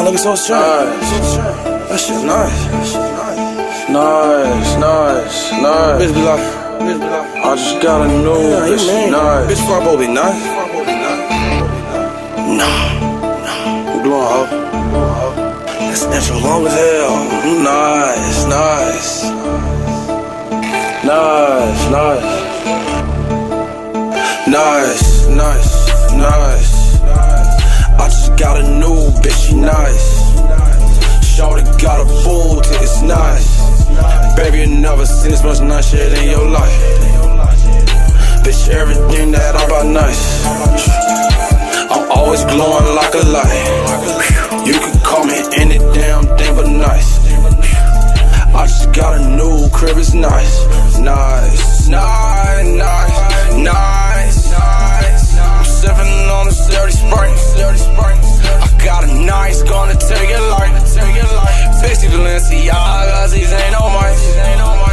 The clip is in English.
looking so straight. That shit nice. Nice. Bitch be like, I just got a new bitch. Nice. Bitch, fuck both be nice. Nah. I'm glowing, ho. That's extra long as hell. Nice. I just got a new bitch, she nice. Shorty got a bull till it's nice. Baby, you never seen this much nice shit in your life. Bitch, everything that I buy nice. I'm always glowing like a light. You can call me any damn thing but nice. I just got a new crib, it's nice. I'm sipping on the 30 Springs. I got a nice, gonna tell you life. Fixie Balenciagas, these ain't no mice.